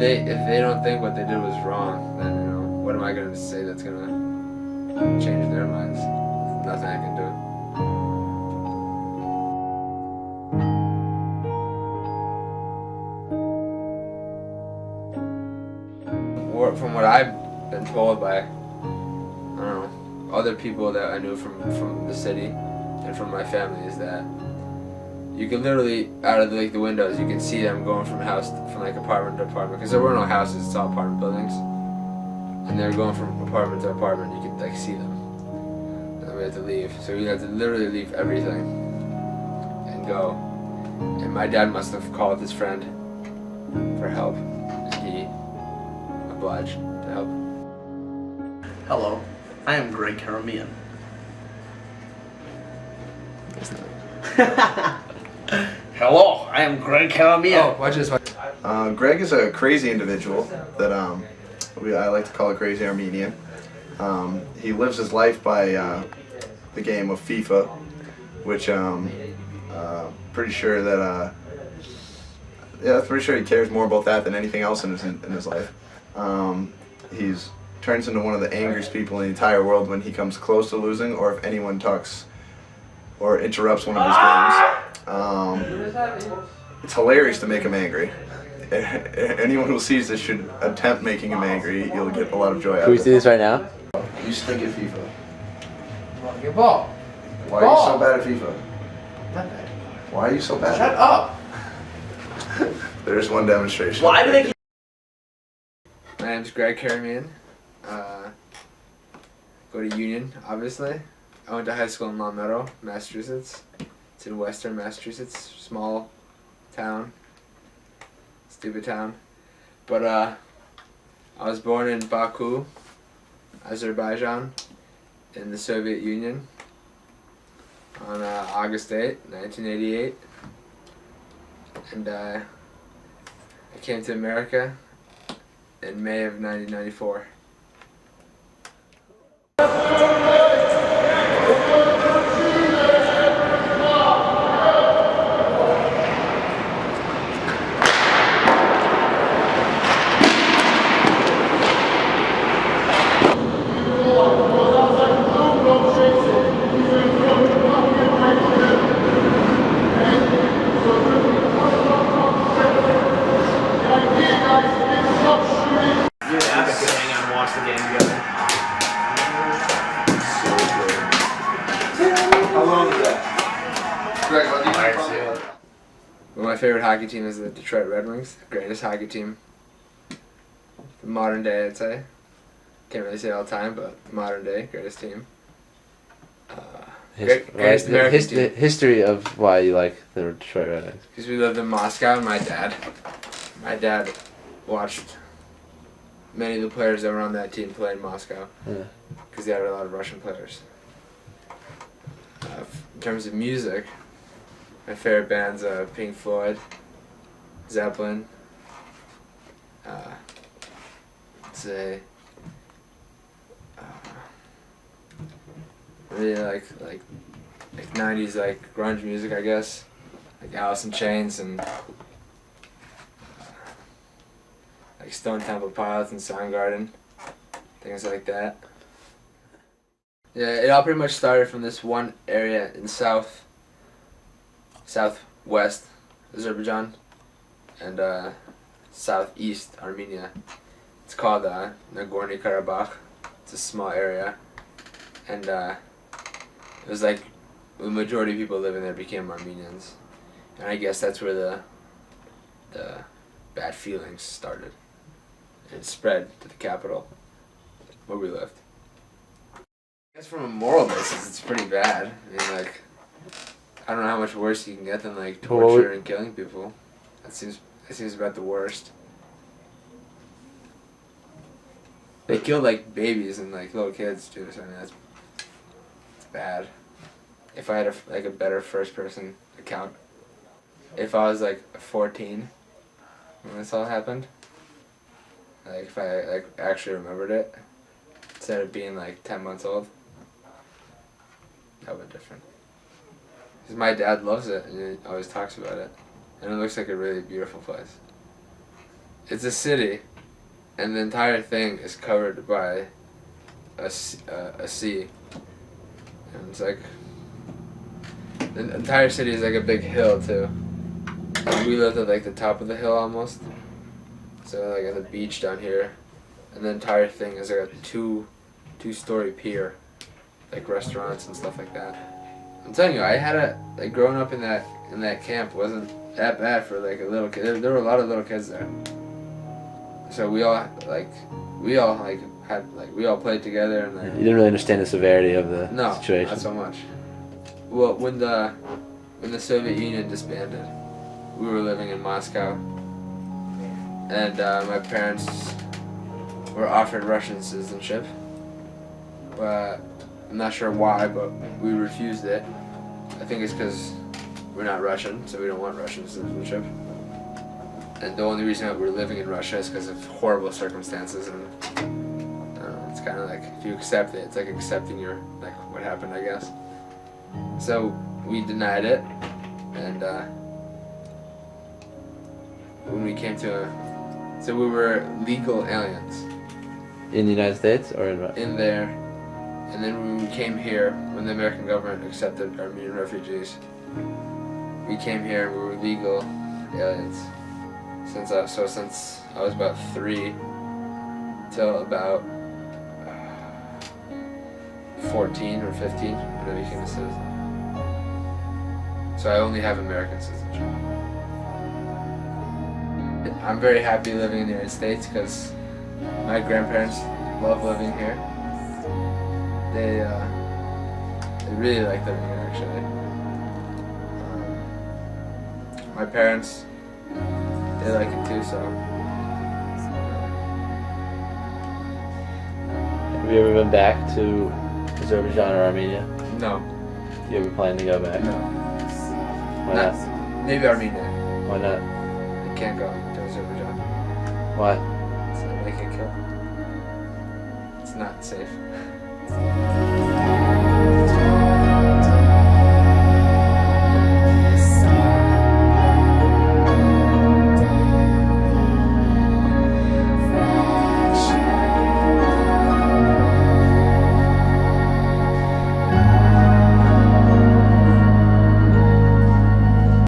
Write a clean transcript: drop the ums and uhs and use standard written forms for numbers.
If they don't think what they did was wrong, then what am I going to say that's going to change their minds? There's nothing I can do. From what I've been told by, I don't know, other people that I knew from the city and from my family, is that you can literally, out of the windows, you can see them going from apartment to apartment, because there were no houses, it's all apartment buildings, and they're going from apartment to apartment. You could see them, and then we had to leave. So we had to literally leave everything and go. And my dad must have called his friend for help, and he obliged to help. Hello, I am Greg Karamian. Hello, I am Greg Karamian. Oh, watch this. Greg is a crazy individual that I like to call a crazy Armenian. He lives his life by the game of FIFA, which pretty sure that pretty sure he cares more about that than anything else in his life. He's turns into one of the angriest people in the entire world when he comes close to losing, or if anyone talks or interrupts one of his games. It's hilarious to make him angry. Anyone who sees this should attempt making him angry. You'll get a lot of joy out of it. Can we see this right now? You stink at FIFA. Get ball. Why are you so bad at FIFA? Why are you so bad? Shut up. There's one demonstration. Why do they? My name's Greg Karamian. Go to Union, obviously. I went to high school in Long Meadow, Massachusetts. It's in western Massachusetts, small town, stupid town. But I was born in Baku, Azerbaijan, in the Soviet Union on August 8, 1988. And I came to America in May of 1994. Well, my favorite hockey team is the Detroit Red Wings, the greatest hockey team. The modern day, I'd say. Can't really say all the time, but modern day, greatest team. Greatest American team. History of why you like the Detroit Red Wings. Because we lived in Moscow, and my dad watched many of the players that were on that team play in Moscow. Because they had a lot of Russian players. In terms of music, my favorite bands are Pink Floyd, Zeppelin, really like 90s like grunge music, I guess, like Alice in Chains and like Stone Temple Pilots and Soundgarden, things like that. Yeah, it all pretty much started from this one area in southwest Azerbaijan and southeast Armenia. It's called Nagorni Karabach. It's a small area, and it was like the majority of people living there became Armenians, and I guess that's where the bad feelings started, and it spread to the capital where we lived. I guess from a moral basis, it's pretty bad. I mean, like, I don't know how much worse you can get than like torture and killing people. That seems about the worst. They killed like babies and like little kids too. So I mean it's bad. If I had a better first person account, if I was like 14 when this all happened, like if I like actually remembered it instead of being like 10 months old, that would be different. Because my dad loves it and he always talks about it, and it looks like a really beautiful place. It's a city, and the entire thing is covered by a sea, and it's like the entire city is like a big hill too. We lived at like the top of the hill almost, so like at the beach down here, and the entire thing is like a two-story pier, like restaurants and stuff like that. I'm telling you, I had like growing up in that camp wasn't that bad for like a little kid. There were a lot of little kids there, so we all played together and You didn't really understand the severity of the situation. Not so much. Well, when the Soviet Union disbanded, we were living in Moscow, and my parents were offered Russian citizenship. But I'm not sure why, but we refused it. I think it's because we're not Russian, so we don't want Russian citizenship. And the only reason that we're living in Russia is because of horrible circumstances, and I don't know, it's kind of like if you accept it, it's like accepting your like what happened, I guess. So we denied it, and when we came to, so we were legal aliens In the United States or in Russia? in there, and then when we came here, when the American government accepted Armenian refugees, we came here and we were legal aliens. Since I was about 3 till about 14 or 15 when I became a citizen. So I only have American citizenship. I'm very happy living in the United States because my grandparents love living here. They really like living here actually. My parents, they like it too, so. Have you ever been back to Azerbaijan or Armenia? No. Do you ever plan to go back? No. Why not? Maybe Armenia. Why not? I can't go to Azerbaijan. Why? So I might get killed. It's not safe.